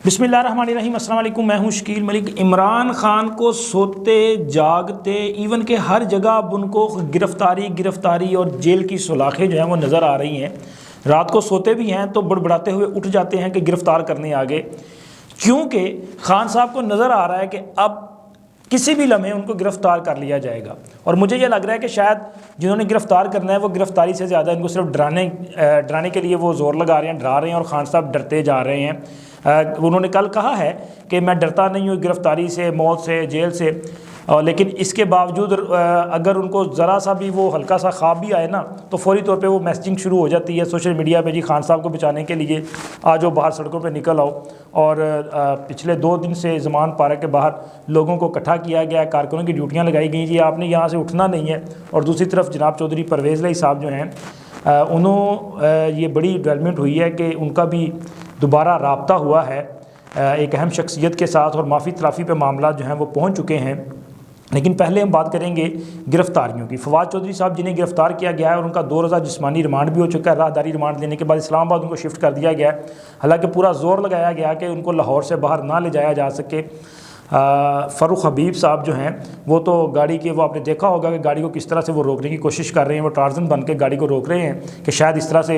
बिस्मिल्लाहिर्रहमानिर्रहीम। अस्सलाम वालेकुम। मैं हूं शकील मलिक। इमरान खान को सोते जागते इवन के हर जगह अब उनको गिरफ्तारी और जेल की सलाखें जो हैं वो नज़र आ रही हैं। रात को सोते भी हैं तो बड़बड़ाते हुए उठ जाते हैं कि गिरफ़्तार करने आगे, क्योंकि खान साहब को नज़र आ रहा है कि अब किसी भी लम्हे उनको गिरफ़्तार कर लिया जाएगा। और मुझे ये लग रहा है कि शायद जिन्होंने गिरफ़्तार करना है वो गिरफ़्तारी से ज़्यादा इनको सिर्फ डराने के लिए वो ज़ोर लगा रहे हैं, डरा रहे हैं, और खान साहब डरते जा रहे हैं। उन्होंने कल कहा है कि मैं डरता नहीं हूँ गिरफ़्तारी से, मौत से, जेल से, लेकिन इसके बावजूद अगर उनको ज़रा सा भी वो हल्का सा ख्वाब भी आए ना तो फौरी तौर पे वो मैसेजिंग शुरू हो जाती है सोशल मीडिया पे, जी खान साहब को बचाने के लिए आ जाओ, बाहर सड़कों पे निकल आओ। और पिछले 2 दिन से ज़मान पार्क के बाहर लोगों को इकट्ठा किया गया, कारकुनों की ड्यूटियाँ लगाई गई, जी आपने यहाँ से उठना नहीं है। और दूसरी तरफ जनाब चौधरी परवेज़ लाई साहब जो हैं ये बड़ी डेवलपमेंट हुई है कि उनका भी दोबारा राब्ता हुआ है एक अहम शख्सियत के साथ, और माफ़ी तलाफ़ी पे मामला जो हैं वो पहुँच चुके हैं। लेकिन पहले हम बात करेंगे गिरफ़्तारियों की। फवाद चौधरी साहब जिन्हें गिरफ़्तार किया गया है और उनका 2 रोज़ा जिस्मानी रिमांड भी हो चुका है, राहदारी रिमांड देने के बाद इस्लामाबाद उनको शिफ्ट कर दिया गया है। हालांकि पूरा ज़ोर लगाया गया कि उनको लाहौर से बाहर ना ले जाया जा सके। फ़ारूक हबीब साहब जो हैं वो तो गाड़ी के, वो आपने देखा होगा कि गाड़ी को किस तरह से वो रोकने की कोशिश कर रहे हैं, वो टार्ज़न बन के गाड़ी को रोक रहे हैं कि शायद इस तरह से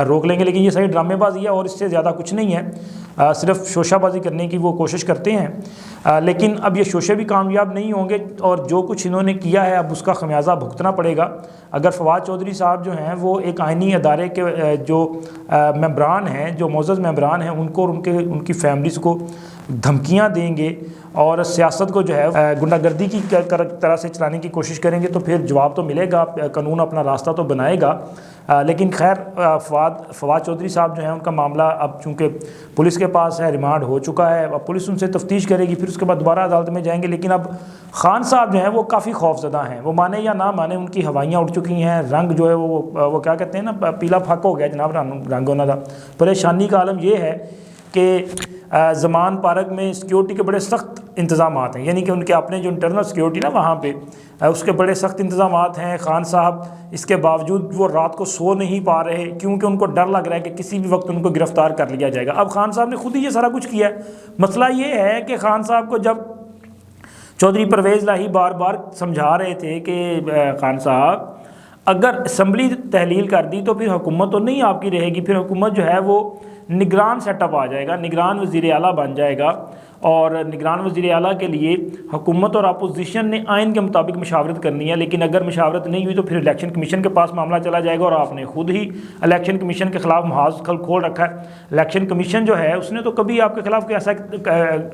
रोक लेंगे, लेकिन ये सारी ड्रामेबाजी है और इससे ज़्यादा कुछ नहीं है। सिर्फ शोशाबाजी करने की वो कोशिश करते हैं, लेकिन अब ये शोशे भी कामयाब नहीं होंगे और जो कुछ इन्होंने किया है अब उसका खमियाजा भुगतना पड़ेगा। अगर फवाद चौधरी साहब जो हैं वो एक आइनी अदारे के जो मेंबरान हैं, जो मोअज़्ज़ज़ मेंबरान हैं, उनको और उनकी फैमिलीज़ को धमकियां देंगे और सियासत को जो है गुंडागर्दी की तरह से चलाने की कोशिश करेंगे तो फिर जवाब तो मिलेगा, कानून अपना रास्ता तो बनाएगा। लेकिन खैर फवाद चौधरी साहब जो हैं उनका मामला अब चूँकि पुलिस के पास है, रिमांड हो चुका है, अब पुलिस उनसे तफ्तीश करेगी, फिर उसके बाद दोबारा अदालत में जाएंगे। लेकिन अब खान साहब जो हैं वो काफ़ी खौफजदा हैं, वो माने या ना माने उनकी हवाइयाँ उड़ चुकी हैं, रंग जो है वो क्या कहते हैं ना, पीला फाक हो गया जनाब रंग होना था। परेशानी का आलम ये है कि ज़मान पार्क में सिक्योरिटी के बड़े सख्त इंतज़ाम हैं, यानी कि उनके अपने जो इंटरनल सिक्योरिटी ना वहाँ पे उसके बड़े सख्त इंतज़ाम हैं। खान साहब इसके बावजूद वो रात को सो नहीं पा रहे क्योंकि उनको डर लग रहा है कि किसी भी वक्त उनको गिरफ़्तार कर लिया जाएगा। अब खान साहब ने खुद ही ये सारा कुछ किया है। मसला ये है कि खान साहब को जब चौधरी परवेज़ लाही बार बार समझा रहे थे कि खान साहब अगर असम्बली तहलील कर दी तो फिर हुकूमत तो नहीं आपकी रहेगी, फिर हुकूमत जो है वो निगरान सेटअप आ जाएगा, निगरान वज़ीर आला बन जाएगा, और निगरान वज़ीर आला के लिए हुकूमत और अपोजिशन ने आइन के मुताबिक मशावरत करनी है। लेकिन अगर मशावरत नहीं हुई तो फिर इलेक्शन कमीशन के पास मामला चला जाएगा, और आपने खुद ही इलेक्शन कमीशन के ख़िलाफ़ महाज खोल रखा है। इलेक्शन कमीशन जो है उसने तो कभी आपके ख़िलाफ़ कोई ऐसा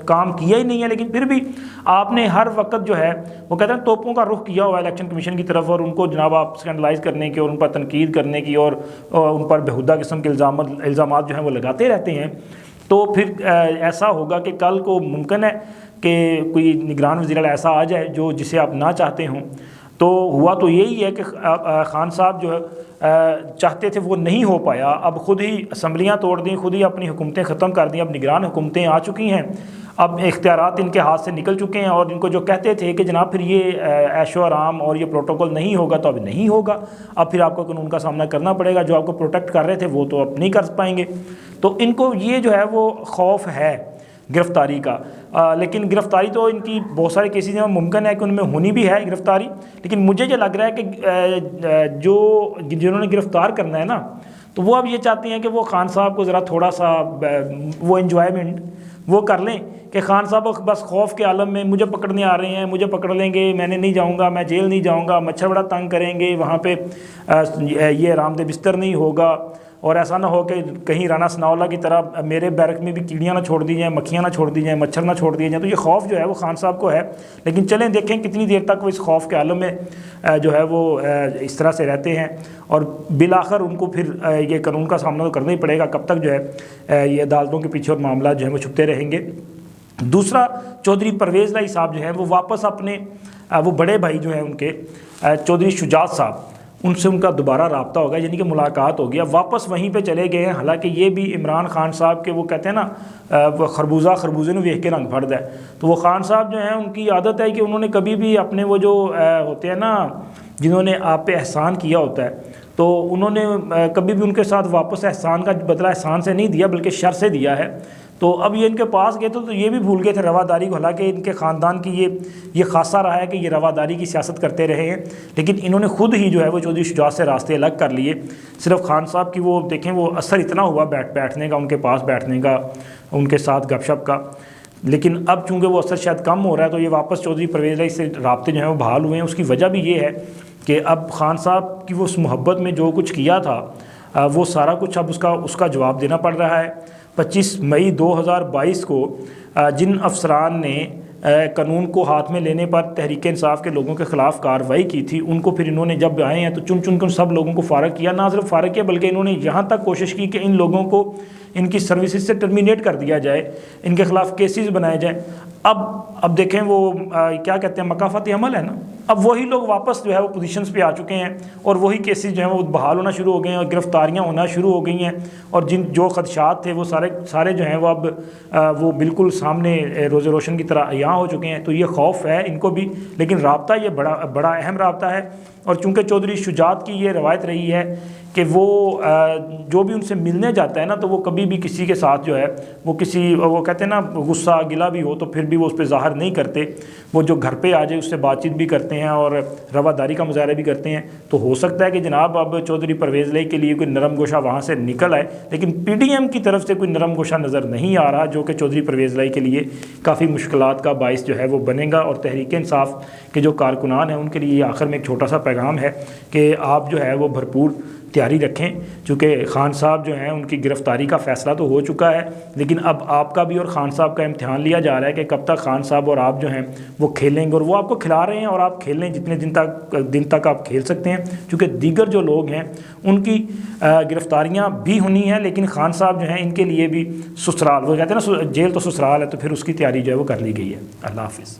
काम किया ही नहीं है, लेकिन फिर भी आपने हर वक्त जो है वो कहते हैं तोपों का रुख किया हुआ है इलेक्शन कमीशन की तरफ, और उनको जनाब आप स्कैंडलाइज करने की और उन पर तनकीद करने की और उन पर बेहुदा किस्म के इल्ज़ाम जो हैं वो लगाते रहते हैं। तो फिर ऐसा होगा कि कल को मुमकिन है कि कोई निगरान वज़ीर आला ऐसा आ जाए जो जिसे आप ना चाहते हों। तो हुआ तो यही है कि खान साहब जो चाहते थे वो नहीं हो पाया। अब खुद ही असम्बलियाँ तोड़ दी, खुद ही अपनी हुकूमतें ख़त्म कर दी, अब निगरान हुकूमतें आ चुकी हैं, अब इख्तियारात इनके हाथ से निकल चुके हैं। और इनको जो कहते थे कि जनाब फिर ये ऐशो आराम और ये प्रोटोकॉल नहीं होगा, तो अब नहीं होगा। अब फिर आपको कानून का सामना करना पड़ेगा। जो आपको प्रोटेक्ट कर रहे थे वो तो अब नहीं कर पाएंगे। तो इनको ये जो है वो खौफ है गिरफ़्तारी का। लेकिन गिरफ़्तारी तो इनकी बहुत सारे केसेस में मुमकिन है कि उनमें होनी भी है गिरफ़्तारी, लेकिन मुझे ये लग रहा है कि जिन्होंने गिरफ़्तार करना है ना, तो वो अब ये चाहते हैं कि वो खान साहब को ज़रा थोड़ा सा वो इन्जॉयमेंट वो कर लें कि खान साहब बस खौफ के आलम में मुझे पकड़ने आ रहे हैं, मुझे पकड़ लेंगे, मैंने नहीं जाऊंगा, मैं जेल नहीं जाऊंगा, मच्छर बड़ा तंग करेंगे, वहाँ पे ये आरामदेह बिस्तर नहीं होगा, और ऐसा ना हो कि कहीं राना सनाउल्लाह की तरह मेरे बैरक में भी कीड़ियाँ ना छोड़ दी जाएँ, मक्खियाँ ना छोड़ दी जाएँ, मच्छर ना छोड़ दिए जाएँ। तो ये खौफ जो है वो खान साहब को है। लेकिन चलें देखें कितनी देर तक वो इस खौफ के आलम में जो है वो इस तरह से रहते हैं, और बिलाखिर उनको फिर ये कानून का सामना तो करना ही पड़ेगा। कब तक जो है ये अदालतों के पीछे और मामला जो है वो छुपते रहेंगे। दूसरा, चौधरी परवेज़ लाई साहब जो हैं वो वापस अपने वो बड़े भाई जो हैं उनके चौधरी शुजात साहब, उनसे उनका दोबारा रब्ता होगा, यानी कि मुलाकात होगी। अब वापस वहीं पे चले गए हैं। हालांकि ये भी इमरान खान साहब के, वो कहते हैं ना वो खरबूजे ने वेख के रंग फट है। तो वो खान साहब जो हैं उनकी आदत है कि उन्होंने कभी भी अपने वो जो होते हैं ना जिन्होंने आप पे एहसान किया होता है, तो उन्होंने कभी भी उनके साथ वापस एहसान का बदला एहसान से नहीं दिया बल्कि शर से दिया है। تو اب یہ ان کے پاس گئے تو یہ بھی بھول گئے تھے رواداری کو، حالانکہ ان کے خاندان کی یہ خاصہ رہا ہے کہ یہ رواداری کی سیاست کرتے رہے ہیں، لیکن انہوں نے خود ہی جو ہے وہ چودھری شجاعت سے راستے الگ کر لیے۔ صرف خان صاحب کی وہ دیکھیں وہ اثر اتنا ہوا بیٹھنے کا، ان کے پاس بیٹھنے کا، ان کے ساتھ گپ شپ کا، لیکن اب چونکہ وہ اثر شاید کم ہو رہا ہے تو یہ واپس چودھری پرویز الہی سے رابطے جو ہیں وہ بحال ہوئے ہیں۔ اس کی وجہ بھی یہ ہے کہ اب خان صاحب کی وہ اس محبت میں جو کچھ کیا تھا وہ سارا کچھ اب اس کا جواب دینا پڑ رہا ہے۔ 25 مئی 2022 کو جن افسران نے قانون کو ہاتھ میں لینے پر تحریک انصاف کے لوگوں کے خلاف کارروائی کی تھی، ان کو پھر انہوں نے جب آئے ہیں تو چن کر سب لوگوں کو فارغ کیا۔ نہ صرف فارغ کیا بلکہ انہوں نے یہاں تک کوشش کی کہ ان لوگوں کو ان کی سروسز سے ٹرمینیٹ کر دیا جائے، ان کے خلاف کیسز بنائے جائیں۔ اب دیکھیں وہ کیا کہتے ہیں، مکافاتی عمل ہے نا، اب وہی لوگ واپس جو ہے وہ پوزیشنز پہ آ چکے ہیں اور وہی کیسز جو ہیں وہ بحال ہونا شروع ہو گئے ہیں اور گرفتاریاں ہونا شروع ہو گئی ہیں، اور جو خدشات تھے وہ سارے جو ہیں وہ اب وہ بالکل سامنے روز روشن کی طرح عیاں ہو چکے ہیں۔ تو یہ خوف ہے ان کو بھی، لیکن رابطہ یہ بڑا اہم رابطہ ہے، اور چونکہ چودھری شجاعت کی یہ روایت رہی ہے کہ وہ جو بھی ان سے ملنے جاتا ہے نا تو وہ کبھی بھی کسی کے ساتھ جو ہے وہ کہتے ہیں نا غصہ گلہ بھی ہو تو پھر بھی وہ اس پہ ظاہر نہیں کرتے، وہ جو گھر پہ آ جائے اس سے بات چیت بھی کرتے ہیں اور رواداری کا مظاہرہ بھی کرتے ہیں۔ تو ہو سکتا ہے کہ جناب اب چودھری پرویز الہی کے لیے کوئی نرم گوشہ وہاں سے نکل آئے، لیکن پی ڈی ایم کی طرف سے کوئی نرم گوشہ نظر نہیں آ رہا، جو کہ چودھری پرویز الہی کے لیے کافی مشکلات کا باعث جو ہے وہ بنے گا۔ اور تحریک انصاف کے جو کارکنان ہیں ان کے لیے آخر میں ایک چھوٹا سا پیغام ہے کہ آپ جو ہے وہ بھرپور تیاری رکھیں، چونکہ خان صاحب جو ہیں ان کی گرفتاری کا فیصلہ تو ہو چکا ہے، لیکن اب آپ کا بھی اور خان صاحب کا امتحان لیا جا رہا ہے کہ کب تک خان صاحب اور آپ جو ہیں وہ کھیلیں گے، اور وہ آپ کو کھلا رہے ہیں اور آپ کھیل لیں جتنے دن تک آپ کھیل سکتے ہیں، چونکہ دیگر جو لوگ ہیں ان کی گرفتاریاں بھی ہونی ہیں، لیکن خان صاحب جو ہیں ان کے لیے بھی سسرال، وہ کہتے ہیں نا جیل تو سسرال ہے، تو پھر اس کی تیاری جو ہے وہ کر لی گئی ہے۔ اللہ حافظ۔